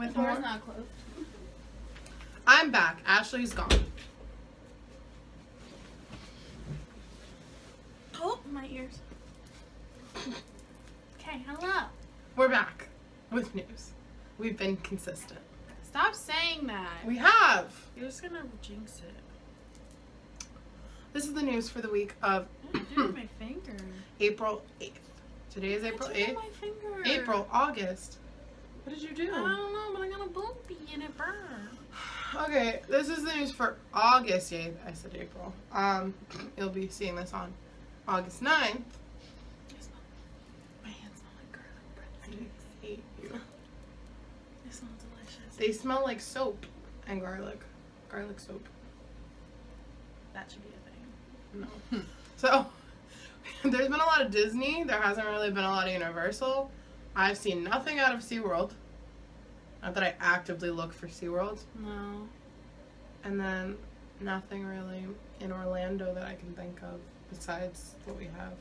With door's more. not closed. I'm back. Ashley's gone. Oh, my ears. Okay, hello. We're back with news. We've been consistent. Stop saying that. We have. You're just gonna jinx it. This is the news for the week of What did I do with my finger? April 8th. Today is April What did I do 8th. with my finger? April, August. What did you do? I don't know, but I got a bumpy and it burned. Okay, this is the news for August 8th. I said April. You'll be seeing this on August 9th. My hands smell like garlic bread. I hate you. They smell delicious. They smell like soap and garlic. Garlic soap. That should be a thing. No. So, there's been a lot of Disney. There hasn't really been a lot of Universal. I've seen nothing out of SeaWorld. Not that I actively look for SeaWorld. No. And then nothing really in Orlando that I can think of besides what we have.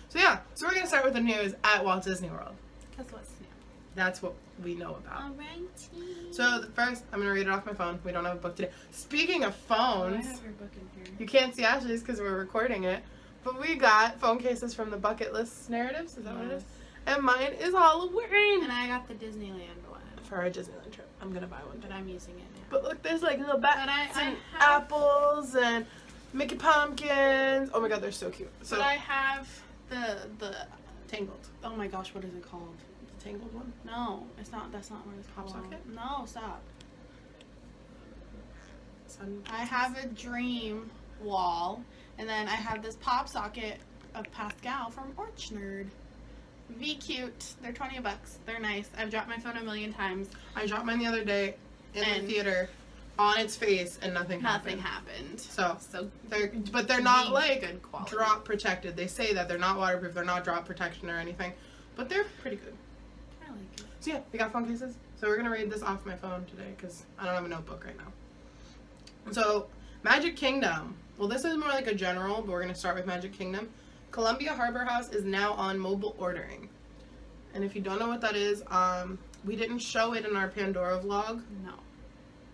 So yeah, so we're going to start with the news at Walt Disney World. Because what's new? That's what we know about. Alrighty. So first, I'm going to read it off my phone. We don't have a book today. Speaking of phones, I have your book in here. you can't see Ashley's because we're recording it, but we got phone cases from the Bucket List Narratives. Is that what it is? And mine is Halloween. And I got the Disneyland one. For our Disneyland trip. I'm going to buy one. But I'm using it now. But look, there's like little bats But I and have- apples and Mickey pumpkins. Oh my god, they're so cute. So But I have the Tangled. oh my gosh, what is it called? The Tangled one. No, it's not. That's not what it's Pop called. socket? No, stop. Sun. I have a dream wall, and then I have this pop socket of Pascal from Orchard. V cute. They're $20. They're nice. I've dropped my phone a million times. I dropped mine the other day in And- the theater on its face and nothing Nothing happened. happened. So So they're not V, like good quality. drop protected. They say that they're not waterproof, they're not drop protection or anything, but they're pretty good. I like it. So yeah, we got phone cases. So we're gonna read this off my phone today because I don't have a notebook right now. So Magic Kingdom. Well, this is more like a general, but we're gonna start with Magic Kingdom. Columbia Harbor House is now on mobile ordering, and if you don't know what that is, we didn't show it in our Pandora vlog No.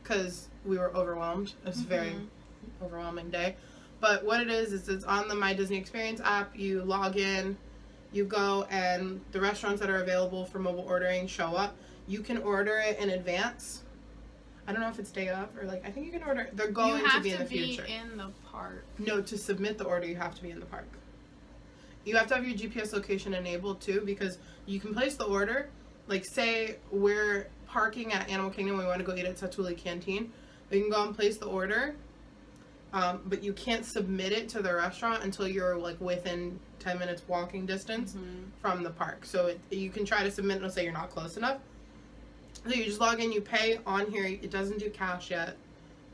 because we were overwhelmed. It was a very overwhelming day. But what it is it's on the My Disney Experience app. You log in, you go, and the restaurants that are available for mobile ordering show up. You can order it in advance. I don't know if it's day of or like, I think you can order, they're going You have to be in the future. in the park. No, to submit the order, you have to be in the park. You have to have your GPS location enabled too, because you can place the order. Like, say we're parking at Animal Kingdom, we want to go eat at Satuli Canteen. We can go and place the order, but you can't submit it to the restaurant until you're like within 10 minutes walking distance from the park. So you can try to submit, and it'll say you're not close enough. So you just log in, you pay on here. It doesn't do cash yet.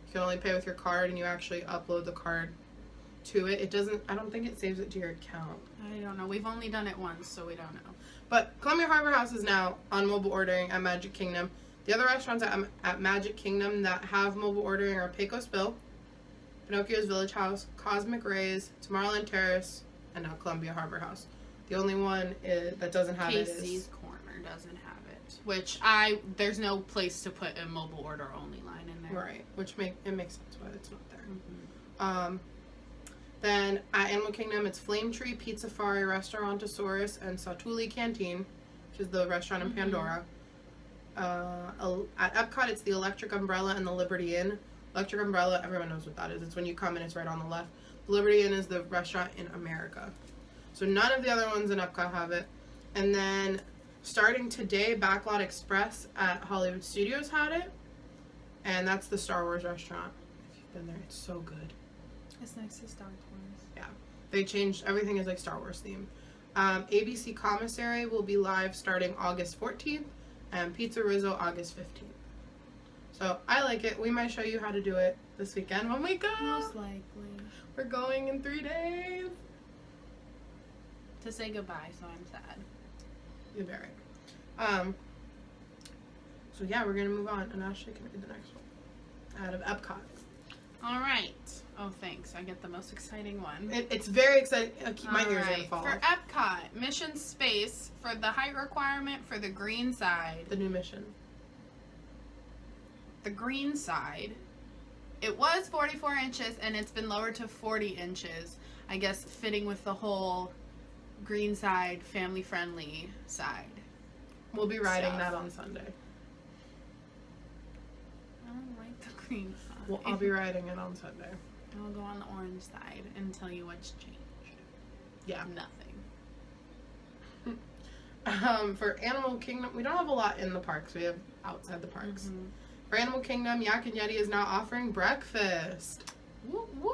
You can only pay with your card, and you actually upload the card to it. It doesn't, I don't think it saves it to your account. I don't know. We've only done it once, so we don't know. But Columbia Harbor House is now on mobile ordering at Magic Kingdom. The other restaurants at Magic Kingdom that have mobile ordering are Pecos Bill, Pinocchio's Village House, Cosmic Rays, Tomorrowland Terrace, and now Columbia Harbor House. The only one that doesn't have it Casey's is... Corner doesn't have it, which there's no place to put a mobile order only line in there. Right, which makes sense why it's not there. Then at Animal Kingdom, it's Flame Tree, Pizzafari, Restaurantosaurus, and Satuli Canteen, which is the restaurant in Pandora. At Epcot, it's the Electric Umbrella and the Liberty Inn. Electric Umbrella, everyone knows what that is. It's when you come in, it's right on the left. The Liberty Inn is the restaurant in America. So none of the other ones in Epcot have it. And then starting today, Backlot Express at Hollywood Studios had it. And that's the Star Wars restaurant. If you've been there, it's so good. It's next to Star Wars. Yeah. They changed, everything is like Star Wars themed. ABC Commissary will be live starting August 14th. And Pizza Rizzo August 15th. So I like it. We might show you how to do it this weekend when we go. Most likely. We're going in 3 days. To say goodbye, so I'm sad. You're very right. So yeah, we're gonna move on, and Ashley can read the next one. Out of Epcot. All right. Oh, thanks. I get the most exciting one. It's very exciting. My ears are Alright, gonna fall for off. Epcot, Mission Space, for the height requirement for the green side. The new mission. The green side. It was 44 inches, and it's been lowered to 40 inches. I guess fitting with the whole green side, family-friendly side. We'll be riding Stuff. that on Sunday. I don't like the green side. Well, I'll be riding it on Sunday. I'll go on the orange side and tell you what's changed. Yeah. Nothing. For Animal Kingdom, we don't have a lot in the parks. We have outside the parks. Mm-hmm. For Animal Kingdom, Yak and Yeti is now offering breakfast. Woo woo!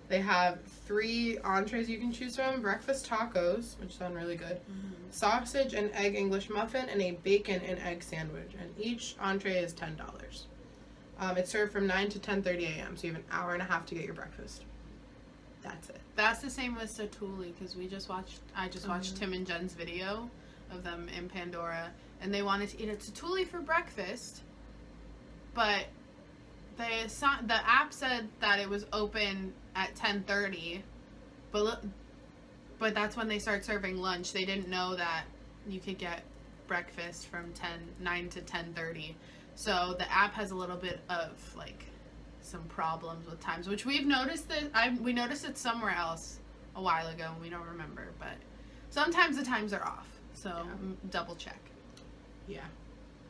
They have 3 entrees you can choose from. Breakfast tacos, which sound really good. Mm-hmm. Sausage and egg English muffin, and a bacon and egg sandwich. And each entree is $10. It's served from 9 to 10:30 a.m. So you have an hour and a half to get your breakfast. That's it. That's the same with Satuli, because I just watched Tim and Jen's video of them in Pandora, and they wanted to eat at Satuli for breakfast, but the app said that it was open at 10:30, but that's when they start serving lunch. They didn't know that you could get breakfast from 9 to 10:30. So the app has a little bit of like some problems with times, which we've noticed we noticed it somewhere else a while ago and we don't remember, but sometimes the times are off. So double check. Yeah.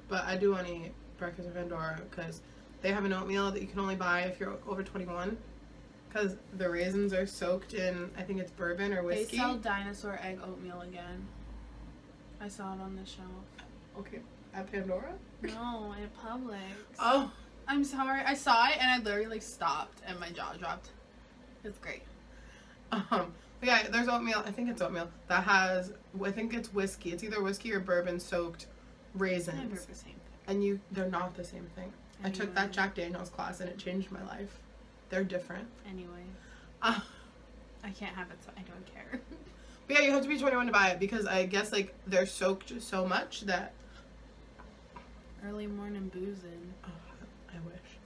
But I do want to eat breakfast at Pandora because they have an oatmeal that you can only buy if you're over 21. Because the raisins are soaked in, I think it's bourbon or whiskey. They sell dinosaur egg oatmeal again. I saw it on the shelf. Okay. At Pandora? No, at Publix. Oh. I'm sorry. I saw it and I literally stopped and my jaw dropped. It's great. But yeah, there's oatmeal. I think it's oatmeal that has, I think it's whiskey. It's either whiskey or bourbon soaked raisins. They're the same thing. And they're not the same thing. I took that Jack Daniels class and it changed my life. They're different. Anyway. I can't have it, so I don't care. But yeah, you have to be 21 to buy it because I guess like they're soaked so much that. Early morning boozing. Oh, I wish.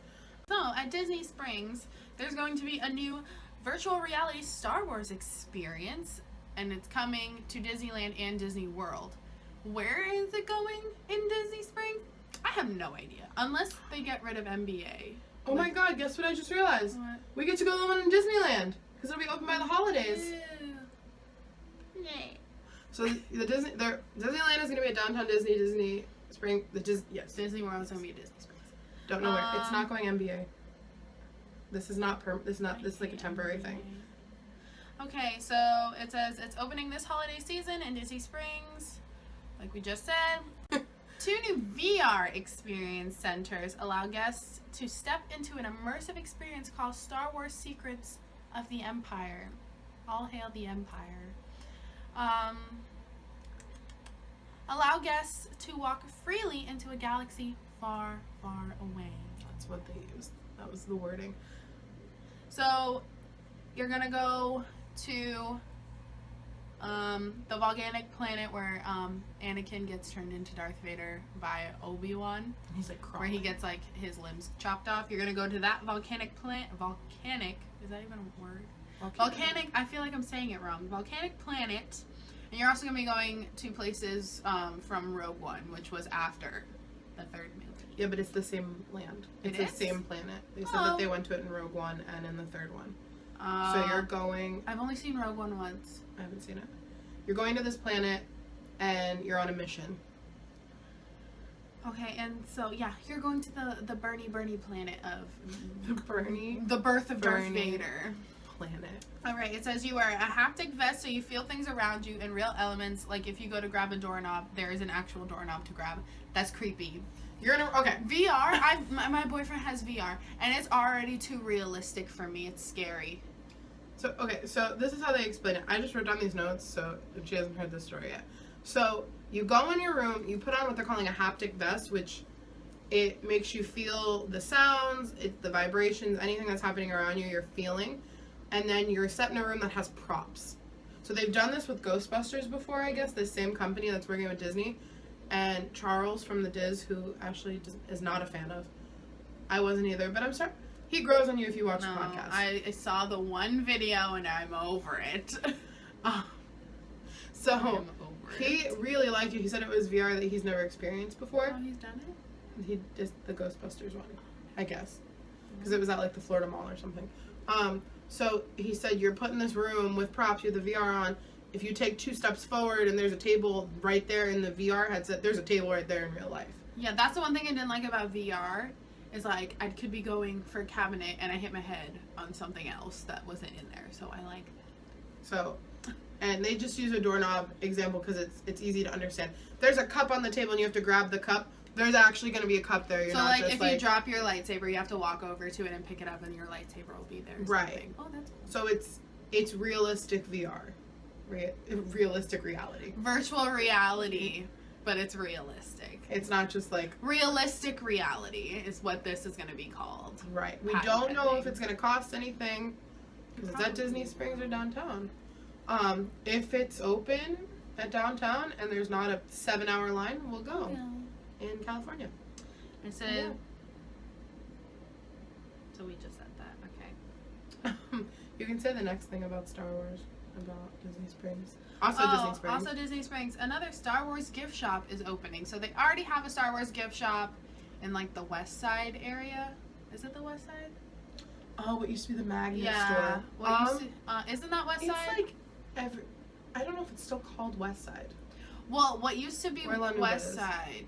So at Disney Springs, there's going to be a new virtual reality Star Wars experience, and it's coming to Disneyland and Disney World. Where is it going in Disney Springs? I have no idea, unless they get rid of NBA. Oh my God! Guess what I just realized? What? We get to go to the one in Disneyland because it'll be open by the holidays. Yay. So Disneyland is gonna be at Downtown Disney Spring. Yes. Disney World is gonna be Disney Springs. Don't know where. It's not going NBA. This is not This is like a temporary thing. Okay, so it says it's opening this holiday season in Disney Springs, like we just said. 2 new VR experience centers allow guests to step into an immersive experience called Star Wars Secrets of the Empire. All hail the Empire. Allow guests to walk freely into a galaxy far, far away. That's what they used. That was the wording. So you're gonna go to the volcanic planet where Anakin gets turned into Darth Vader by Obi-Wan. He's like crawling. Where he gets like his limbs chopped off. You're gonna go to that volcanic planet. Volcanic, is that even a word? Volcanic, I feel like I'm saying it wrong. Volcanic planet. And you're also gonna be going to places from Rogue One, which was after the 3rd movie. Yeah, but it's the same land. It's the same planet. They said that they went to it in Rogue One and in the 3rd one. So you're going. I've only seen Rogue One once. I haven't seen it. You're going to this planet, and you're on a mission. Okay, and so yeah, you're going to the Bernie planet of the birth of Darth Vader planet. All right, it says you wear a haptic vest so you feel things around you in real elements. Like if you go to grab a doorknob, there is an actual doorknob to grab. That's creepy. You're in a VR. My boyfriend has VR, and it's already too realistic for me. It's scary. So this is how they explain it. I just wrote down these notes, so she hasn't heard this story yet. So you go in your room, you put on what they're calling a haptic vest, which it makes you feel the sounds, the vibrations, anything that's happening around you, you're feeling, and then you're set in a room that has props. So they've done this with Ghostbusters before, I guess, the same company that's working with Disney, and Charles from the Diz, who Ashley is not a fan of. I wasn't either, but He grows on you if you watch No, the podcast. I saw the one video and I'm over it. So I'm over he it. really liked it. He said it was VR that he's never experienced before. Oh, he's done it? He just the Ghostbusters one, I guess, because it was at like the Florida Mall or something. So he said you're put in this room with props, you have the VR on. If you take 2 steps forward and there's a table right there in the VR headset, there's a table right there in real life. Yeah, that's the one thing I didn't like about VR. Is like I could be going for a cabinet and I hit my head on something else that wasn't in there. So I like that. So, and they just use a doorknob example because it's easy to understand. There's a cup on the table and you have to grab the cup. There's actually going to be a cup there. You're so not like just if you drop your lightsaber, you have to walk over to it and pick it up, and your lightsaber will be there. Right. Oh, that's So cool. it's realistic VR, realistic reality. Virtual reality, but it's realistic. It's not just like Realistic reality is what this is going to be called. right. We Patent don't know pending. if it's going to cost anything because it's at Disney Springs or downtown. If it's open at downtown and there's not a 7-hour line, we'll go. In California. I said. Yeah. So we just said that. Okay. You can say the next thing about Star Wars, about Disney Springs. Also Disney Springs. Also Disney Springs. Another Star Wars gift shop is opening. So they already have a Star Wars gift shop in like the West Side area. Is it the West Side? Oh, what used to be the magnet Yeah. store. What isn't that West It's Side? like I don't know if it's still called West Side. Well, what used to be Where London West is. Side.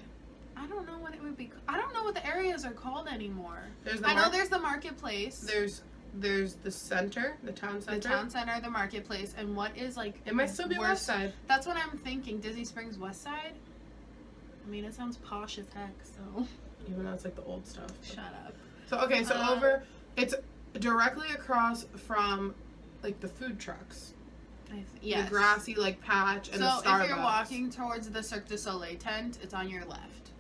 I don't know what it would be. I don't know what the areas are called anymore. There's I know there's the marketplace. There's the center, the town center. The town center, the marketplace, and what is like. It might still be West Side. That's what I'm thinking. Disney Springs West Side. I mean, it sounds posh as heck. So. Even though it's like the old stuff. Shut up. So okay, so it's directly across from like the food trucks. Yes. The grassy like patch and the Starbucks. So if you're walking towards the Cirque du Soleil tent, it's on your left.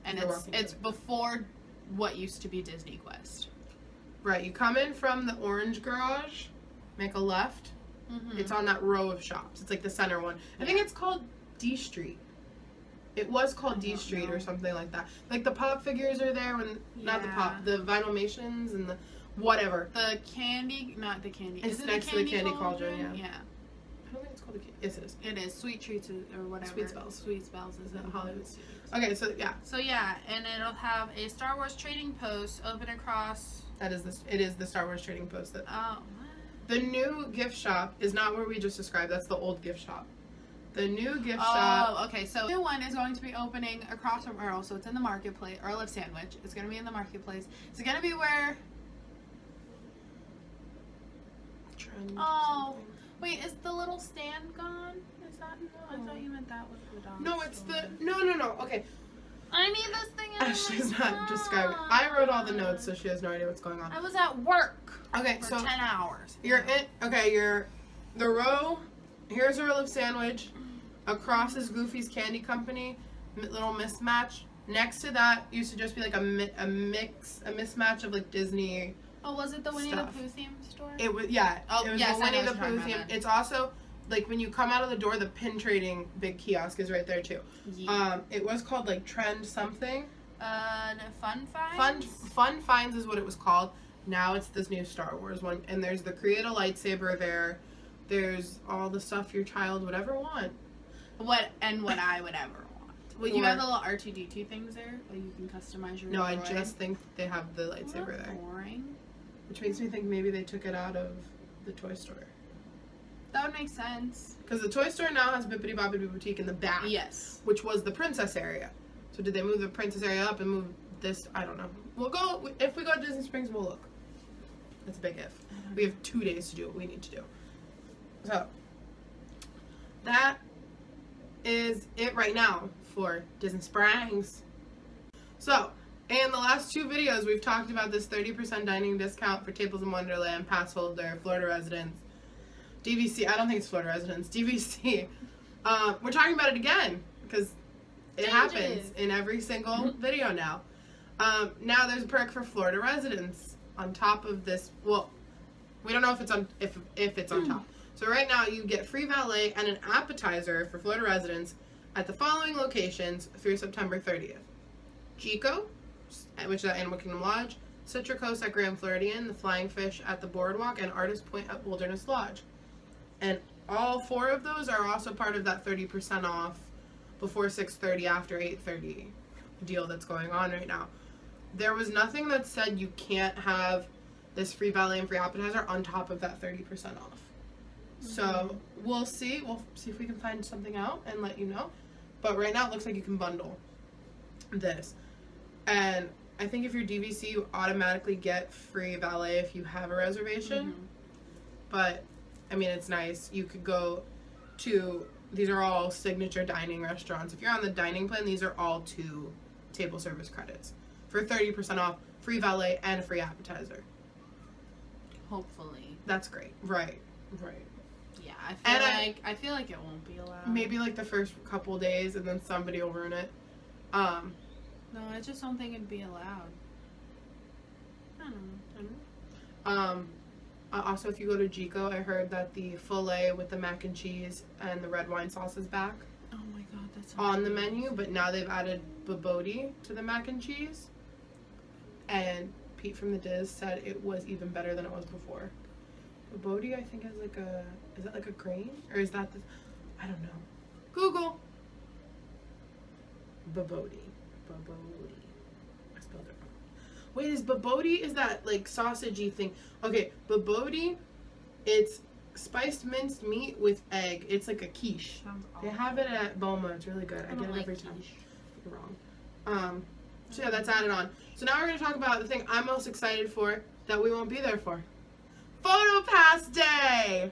And it's before what used to be Disney Quest. Right, you come in from the orange garage, make a left. Mm-hmm. It's on that row of shops. It's like the center one. I think it's called D Street. It was called D Street or something like that. Like the pop figures are there not the pop, the Vinylmations and the whatever. The candy, not the candy. It's is it next the to the candy cauldron, yeah. Yeah. I don't think it's called a candy. Yes, it is. It is. Sweet Treats or whatever. Sweet Spells. Sweet Spells is in Hollywood Studios. Okay, so yeah. So yeah, and it'll have a Star Wars trading post open across. It is the Star Wars trading post. Oh. The new gift shop is not where we just described. That's the old gift shop. The new gift shop. Oh, okay. So the new one is going to be opening across from Earl. So it's in the marketplace. Earl of Sandwich. It's going to be in the marketplace. It's going to be where. Trend Oh. something. Wait, is the little stand gone? Is that? No, I thought you meant that was the dog. No, it's the no. Okay, I need this thing. In Ashley's my not describing. I wrote all the notes, so she has no idea what's going on. I was at work. Okay, For so 10 hours. you're in. Okay, you're the row. Here's Earl of Sandwich. Across is Goofy's Candy Company. Little mismatch. Next to that used to just be like a mismatch of like Disney. Oh, was it the Winnie Stuff. the Pooh theme store? It was yeah. Oh, it was yes, the I know Winnie the what you're Pooh talking theme. about then. It's also like when you come out of the door, the pin trading big kiosk is right there too. Yeah. It was called like Trend something. No, Fun Finds? Fun Finds is what it was called. Now it's this new Star Wars one, and there's the Create a Lightsaber there. There's all the stuff your child would ever want. What I would ever want. Well, you have the little R2D2 things there, where you can customize your. No, I droid. just think they have the lightsaber That's there, boring. which makes me think maybe they took it out of the toy store. That would make sense. Because the toy store now has Bippity Boppity Boutique in the back. Yes. Which was the princess area. So did they move the princess area up and move this? I don't know. We'll go, if we go to Disney Springs, we'll look. That's a big if. We have 2 days to do what we need to do. So, that is it right now for Disney Springs. So, in the last 2 videos, we've talked about this 30% dining discount for Tables in Wonderland, pass holder, Florida residents, DVC. I don't think it's Florida residents. DVC. We're talking about it again because it happens in every single video now. Now there's a perk for Florida residents on top of this. Well, we don't know if it's on if it's on top. So right now you get free valet and an appetizer for Florida residents at the following locations through September 30th. Chico, which is at Animal Kingdom Lodge, Citricos at Grand Floridian, the Flying Fish at the Boardwalk, and Artist Point at Wilderness Lodge. And all 4 of those are also part of that 30% off before 6:30, after 8:30 deal that's going on right now. There was nothing that said you can't have this free valet and free appetizer on top of that 30% off. Mm-hmm. So we'll see. We'll see if we can find something out and let you know. But right now it looks like you can bundle this. And I think if you're DVC, you automatically get free valet if you have a reservation. Mm-hmm. But, I mean, it's nice. You could go to, these are all signature dining restaurants. If you're on the dining plan, these are all 2 table service credits for 30% off, free valet, and a free appetizer. Hopefully. That's great. Right. Yeah, I feel like it won't be allowed. Maybe like the first couple days, and then somebody will ruin it. No, I just don't think it'd be allowed. I don't know. Also, if you go to Jico, I heard that the filet with the mac and cheese and the red wine sauce is back. Oh my god, that's on the menu, but now they've added babodi to the mac and cheese. And Pete from the Diz said it was even better than it was before. Babodi, I think, is that like a grain? Or is that I don't know. Google. Babodi. I spelled it wrong. Wait, is babodi, is that like sausagey thing? Okay, babodi, it's spiced minced meat with egg. It's like a quiche. Sounds They awful. have it at Boma. It's really good. I get it like every time. quiche. You're wrong. So yeah, that's added on. So now we're going to talk about the thing I'm most excited for that we won't be there for. Photopass Day!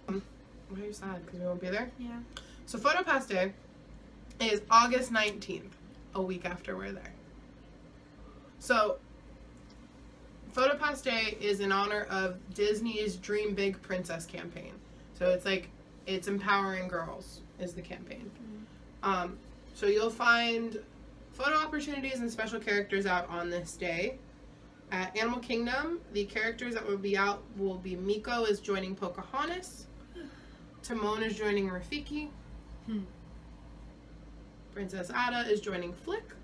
Why are you sad? Because we won't be there? Yeah. So Photopass Day is August 19th, a week after we're there. So Photopass Day is in honor of Disney's Dream Big Princess campaign. So it's like, it's empowering girls is the campaign. Mm-hmm. So you'll find photo opportunities and special characters out on this day. At Animal Kingdom, the characters that will be out will be Miko is joining Pocahontas, Timon is joining Rafiki, Princess Ada is joining Flick,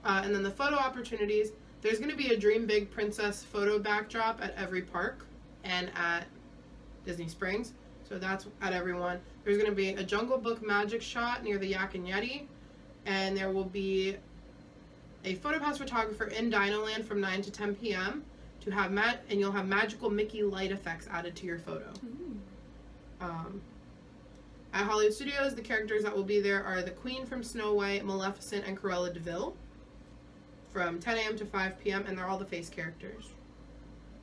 and then the photo opportunities, there's going to be a Dream Big Princess photo backdrop at every park and at Disney Springs, so that's at every one. There's going to be a Jungle Book magic shot near the Yak and Yeti, and there will be a Photopass photographer in Dinoland from 9 to 10 p.m. to have and you'll have magical Mickey light effects added to your photo. At Hollywood Studios, the characters that will be there are the Queen from Snow White, Maleficent, and Cruella de Vil from 10 a.m. to 5 p.m. and they're all the face characters.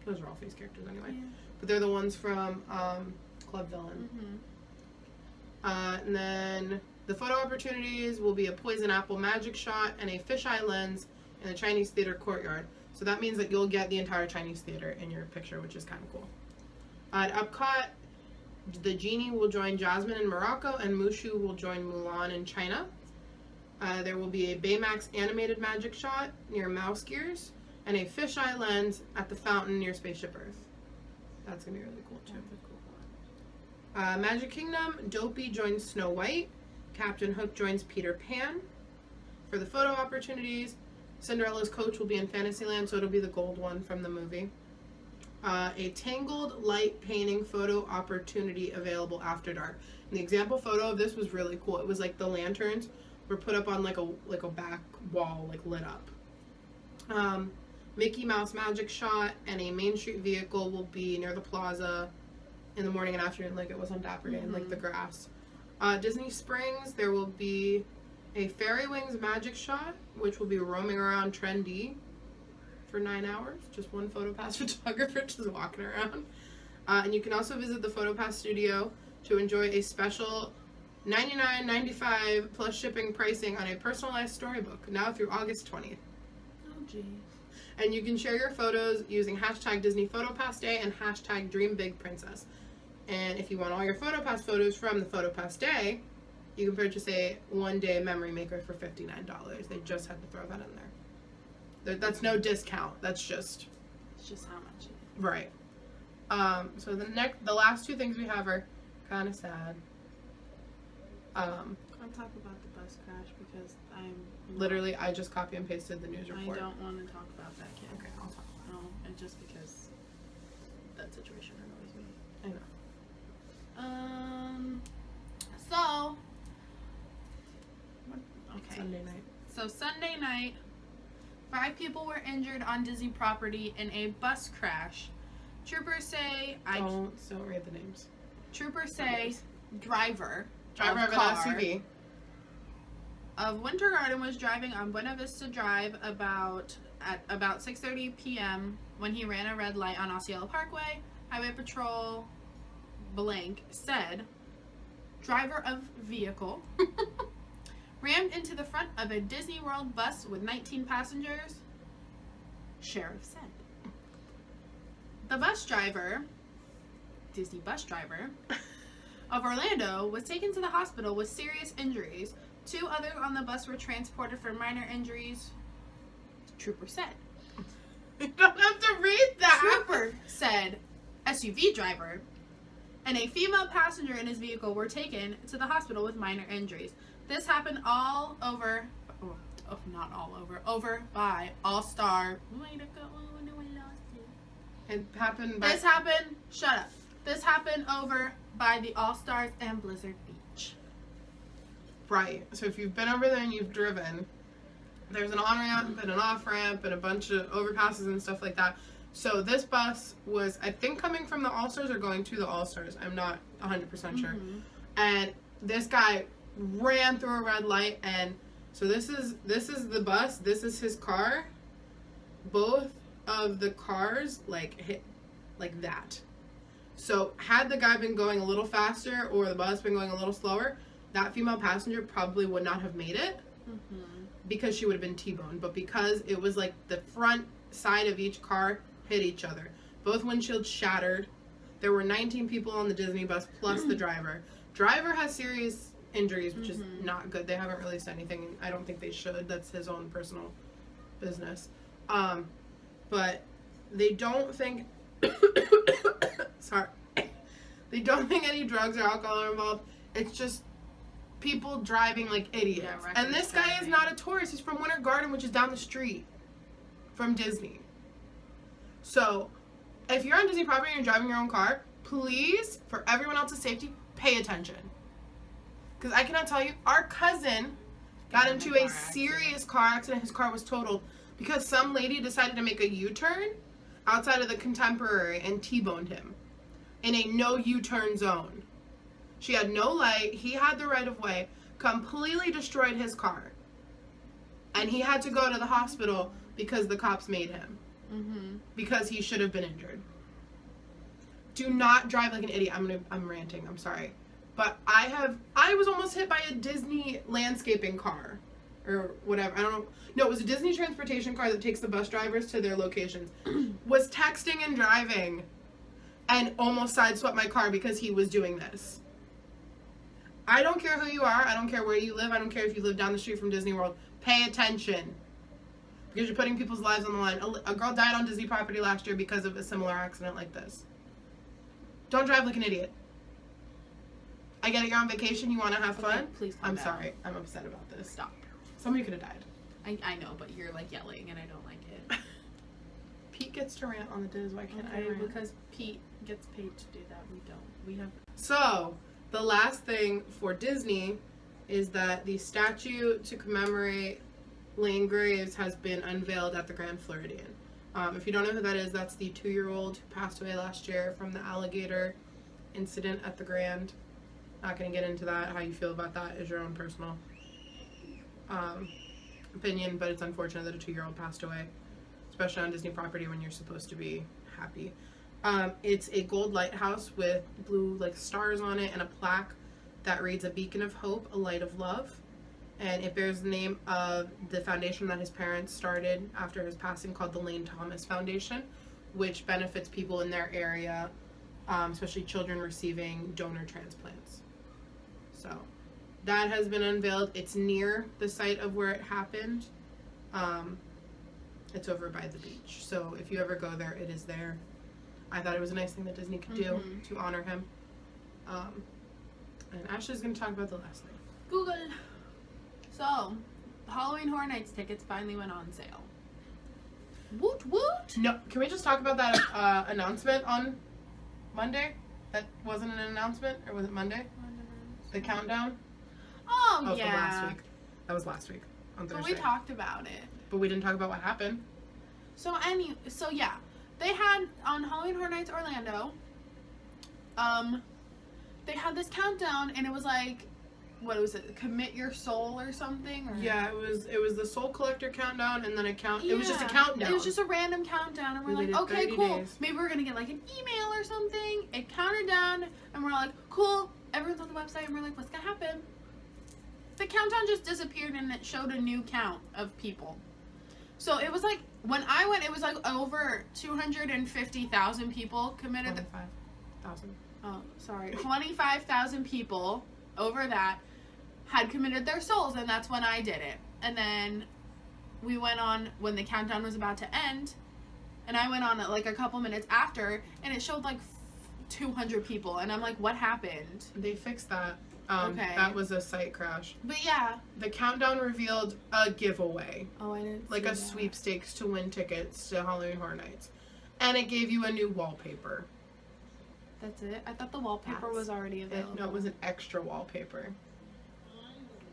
Those are all face characters anyway. Yeah. But they're the ones from Club Villain. And then the photo opportunities will be a poison apple magic shot and a fisheye lens in the Chinese Theater courtyard. So that means that you'll get the entire Chinese Theater in your picture, which is kind of cool. At Epcot, the Genie will join Jasmine in Morocco and Mushu will join Mulan in China. There will be a Baymax animated magic shot near Mouse Gears and a fisheye lens at the fountain near Spaceship Earth. That's going to be really cool too. Magic Kingdom, Dopey joins Snow White. Captain Hook joins Peter Pan. For the photo opportunities, Cinderella's coach will be in Fantasyland, so it'll be the gold one from the movie. A Tangled light painting photo opportunity available after dark. And the example photo of this was really cool. It was like the lanterns were put up on like a back wall, like lit up. Mickey Mouse magic shot and a Main Street vehicle will be near the plaza in the morning and afternoon, like it was on Dapper Day, in like the grass. Disney Springs, there will be a Fairy Wings magic shot, which will be roaming around Trendy for 9 hours. Just one Photopass photographer just walking around. And you can also visit the Photopass studio to enjoy a special $99.95 plus shipping pricing on a personalized storybook, now through August 20th. Oh, geez. And you can share your photos using hashtag Disney Photopass Day and hashtag Dream Big Princess. And if you want all your Photopass photos from the Photopass Day, you can purchase a one-day memory maker for $59. They just had to throw that in there. That's no discount. That's just... It's just how much it is. Right. So the last two things we have are kind of sad. I'll talk about the bus crash because Literally, I just copy and pasted the news report. I don't want to talk about that, kid. Okay, I'll talk about No, and just because that situation annoys me. it. I know. So, okay. Sunday night. So Sunday night, 5 people were injured on Disney property in a bus crash. Troopers say Don't read the names. Troopers say driver of an SUV of Winter Garden was driving on Buena Vista Drive at about 6:30 p.m. when he ran a red light on Osceola Parkway. Highway Patrol blank said driver of vehicle rammed into the front of a Disney World bus with 19 passengers. Sheriff said. The bus driver, Disney bus driver, of Orlando was taken to the hospital with serious injuries. 2 others on the bus were transported for minor injuries. Trooper said. You don't have to read that. Trooper said SUV driver and a female passenger in his vehicle were taken to the hospital with minor injuries. This happened over by All-Star. Way to go. It happened Shut up. This happened over by the All-Stars and Blizzard Beach. Right. So if you've been over there and you've driven, there's an on-ramp and an off-ramp and a bunch of overpasses and stuff like that. So this bus was, I think, coming from the All-Stars or going to the All-Stars. I'm not 100% sure. Mm-hmm. And this guy ran through a red light, and so this is the bus, this is his car. Both of the cars hit like that. So had the guy been going a little faster or the bus been going a little slower, that female passenger probably would not have made it because she would have been T-boned. But because it was like the front side of each car hit each other, both windshields shattered. There were 19 people on the Disney bus plus the driver. Driver has serious injuries, which is not good. They haven't released anything. I don't think they should. That's his own personal business. But they don't think sorry. They don't think any drugs or alcohol are involved. It's just people driving like idiots. Yeah, and this guy is not a tourist. He's from Winter Garden, which is down the street from Disney. So, if you're on Disney property and you're driving your own car, please, for everyone else's safety, pay attention. Because I cannot tell you, our cousin got into a serious car accident. His car was totaled because some lady decided to make a U-turn outside of the Contemporary and T-boned him in a no U-turn zone. She had no light. He had the right of way. Completely destroyed his car. And he had to go to the hospital because the cops made him. Because he should have been injured. Do not drive like an idiot. I'm ranting. I'm sorry. But I was almost hit by a Disney landscaping car. Or whatever. I don't know. No, it was a Disney transportation car that takes the bus drivers to their locations. Was texting and driving. And almost sideswept my car because he was doing this. I don't care who you are. I don't care where you live. I don't care if you live down the street from Disney World. Pay attention. Because you're putting people's lives on the line. A girl died on Disney property last year because of a similar accident like this. Don't drive like an idiot. I get it, you're on vacation, you want to have fun? Please calm I'm down. sorry. I'm upset about this. Stop. Somebody could have died. I know, but you're yelling and I don't like it. Pete gets to rant on the Diz. Why can't I rant? Because Pete gets paid to do that. We don't. We have. So, the last thing for Disney is that the statue to commemorate Lane Graves has been unveiled at the Grand Floridian. If you don't know who that is, that's the 2-year-old who passed away last year from the alligator incident at the Grand. Not going to get into that. How you feel about that is your own personal opinion, but it's unfortunate that a 2-year-old passed away, especially on Disney property when you're supposed to be happy. It's a gold lighthouse with blue stars on it and a plaque that reads "A Beacon of Hope, a Light of Love," and it bears the name of the foundation that his parents started after his passing called the Lane Thomas Foundation, which benefits people in their area, especially children receiving donor transplants. So that has been unveiled. It's near the site of where it happened. It's over by the beach. So if you ever go there, it is there. I thought it was a nice thing that Disney could do to honor him. And Ashley's gonna talk about the last thing. Google. So, Halloween Horror Nights tickets finally went on sale. Woot woot! No, can we just talk about that announcement on Monday? That wasn't an announcement, or was it Monday? The countdown? Oh, yeah. yeah. From last week. That was last week on Thursday. But we talked about it. But we didn't talk about what happened. So yeah, they had on Halloween Horror Nights Orlando. They had this countdown, and it was like, what was it? Commit your soul or something? Or? Yeah, it was the Soul Collector countdown, and then It was just a Yeah. countdown. It was just a random countdown, and we're We like, waited okay, 30 cool. days. Maybe we're gonna get like an email or something. It counted down, and we're like, cool. Everyone's on the website, and we're like, what's gonna happen? The countdown just disappeared, and it showed a new count of people. So it was like, when I went, it was like over 250,000 people committed. 25,000. Oh, sorry. 25,000 people over that had committed their souls, and that's when I did it. And then we went on when the countdown was about to end, and I went on like a couple minutes after, and it showed like 200 people, and I'm like, what happened? They fixed that. Okay. That was a site crash. But yeah. The countdown revealed a giveaway. Oh, I didn't Like see a that. sweepstakes to win tickets to Halloween Horror Nights. And it gave you a new wallpaper. That's it? I thought the wallpaper Yes. was already available. No, it was an extra wallpaper.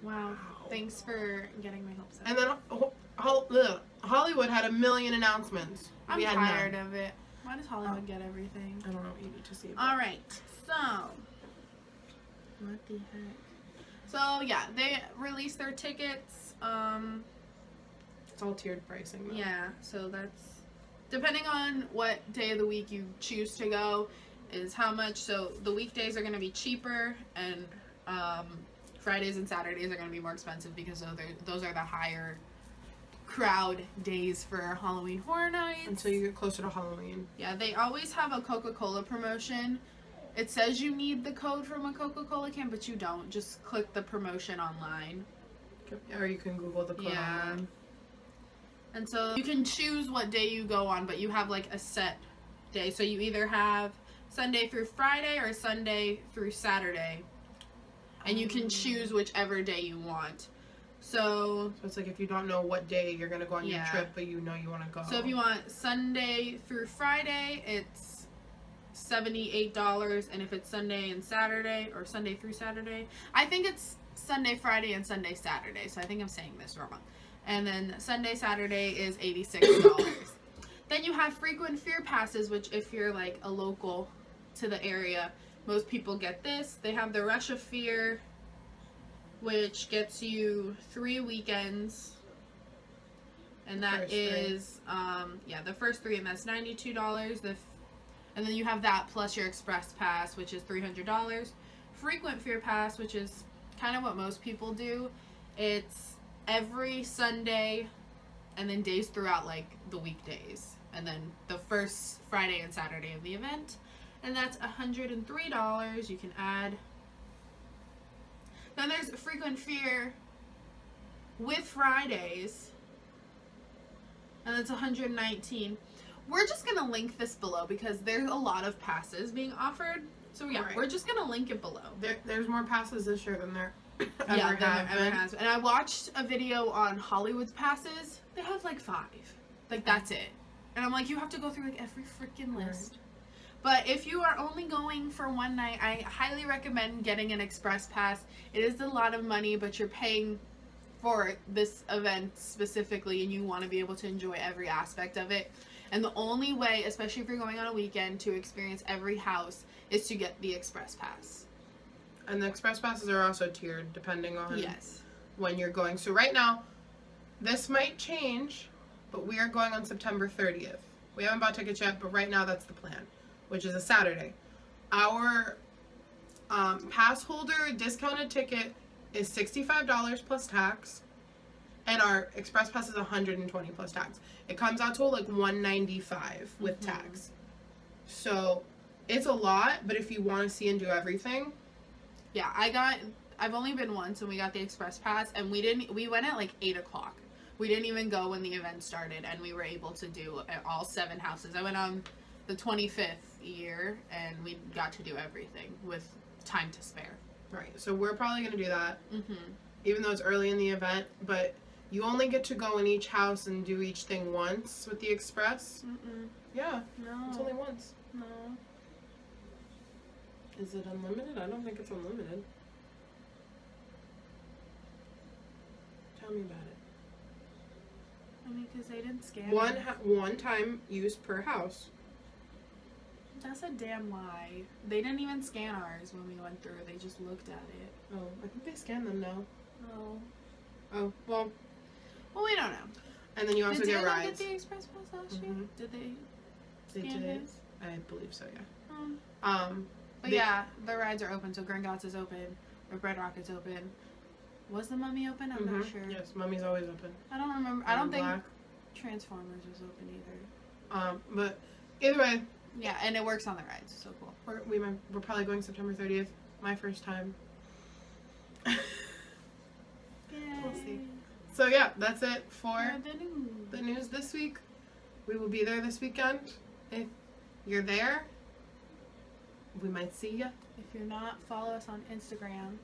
Wow. Thanks for getting my hopes up. And then Hollywood had a million announcements. I'm We had tired none. of it. Why does Hollywood get everything? I don't know what you need to see. All right, so what the heck? So yeah, they released their tickets. It's all tiered pricing though. Yeah, so that's depending on what day of the week you choose to go is how much. So the weekdays are going to be cheaper, and Fridays and Saturdays are going to be more expensive because those are the higher crowd days for Halloween Horror Nights. Until you get closer to Halloween. Yeah, they always have a Coca-Cola promotion. It says you need the code from a Coca-Cola can, but you don't. Just click the promotion online. Or you can Google the code Yeah. online. And so you can choose what day you go on, but you have like a set day. So you either have Sunday through Friday or Sunday through Saturday. And you can choose whichever day you want. So it's like if you don't know what day you're going to go on your Yeah. trip, but you know you want to go. So if you want Sunday through Friday, it's $78, and if it's Sunday and Saturday, or Sunday through Saturday, I think it's Sunday, Friday, and Sunday, Saturday, so I think I'm saying this wrong. And then Sunday, Saturday is $86. Then you have frequent fear passes, which if you're like a local to the area, most people get this. They have the Rush of Fear, which gets you 3 weekends. And that First is, the first 3, and that's $92. And then you have that plus your Express Pass, which is $300. Frequent Fear Pass, which is kind of what most people do. It's every Sunday, and then days throughout, like, the weekdays. And then the first Friday and Saturday of the event. And that's $103. You can add. Then there's Frequent Fear with Fridays. And that's $119. We're just going to link this below because there's a lot of passes being offered. So yeah, Right. we're just going to link it below. There's more passes this year than there Yeah, ever that have ever been. has. And I watched a video on Hollywood's passes. They have like 5. Like, that's it. And I'm like, you have to go through like every freaking list. But if you are only going for one night, I highly recommend getting an Express Pass. It is a lot of money, but you're paying for this event specifically, and you want to be able to enjoy every aspect of it. And the only way, especially if you're going on a weekend, to experience every house is to get the Express Pass. And the Express passes are also tiered depending on Yes. when you're going. So right now, this might change, but we are going on September 30th. We haven't bought tickets yet, but right now that's the plan, which is a Saturday. Our pass holder discounted ticket is $65 plus tax, and our Express Pass is $120 plus tax. It comes out to like $195 with tax. So it's a lot, but if you want to see and do everything, Yeah, I've only been once, and we got the Express Pass, and we went at like 8 o'clock. We didn't even go when the event started, and we were able to do all 7 houses. I went on the 25th year, and we got to do everything with time to spare. Right. So we're probably gonna do that, Mm-hmm. even though it's early in the event. But you only get to go in each house and do each thing once with the express. Mm-mm. Yeah, No. it's only once. No. Is it unlimited? I don't think it's unlimited. Tell me about it. I mean, because they didn't scan One it. one time use per house. That's a damn lie. They didn't even scan ours when we went through. They just looked at it. Oh, I think they scan them now. Oh. Oh, well. Well, we don't know. And then you also Did get Daniel rides. get the express pass last year? Mhm. Did they They scan did. his? I believe so, yeah. But They- yeah, the rides are open. So Gringotts is open. Or Red Rocket's open. Was the Mummy open? I'm not sure. Yes, Mummy's always open. I don't remember. I don't think Black. Transformers was open either. But either way, Yeah, and it works on the rides. So cool. we're probably going September 30th. My first time. Yay. We'll see. So yeah, that's it for the news. the news this week. We will be there this weekend. If you're there, we might see you If you're not, follow us on Instagram.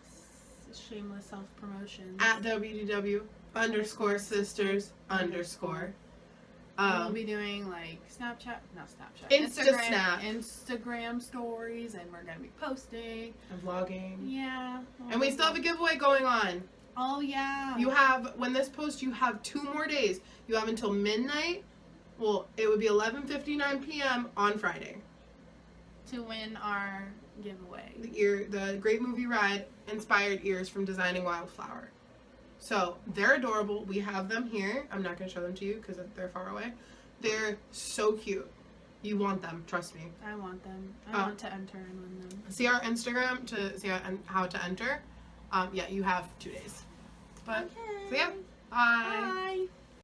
Shameless self-promotion. at WDW_sisters_. We'll be doing like Snapchat, not Snapchat, Insta-snap. Instagram stories, and we're gonna be posting. And vlogging. Yeah. And we still have a giveaway going on. Oh yeah. You have, when this posts, you have 2 more days. You have until midnight. Well, it would be 11:59 p.m. on Friday. to win our giveaway. The Great Movie Ride inspired ears from Designing Wildflower. So they're adorable. We have them here. I'm not going to show them to you because they're far away. They're so cute. You want them, trust me. I want them. I want to enter and win them. See our Instagram to see how to enter. Yeah, you have 2 days. But Okay. so yeah, bye. Bye.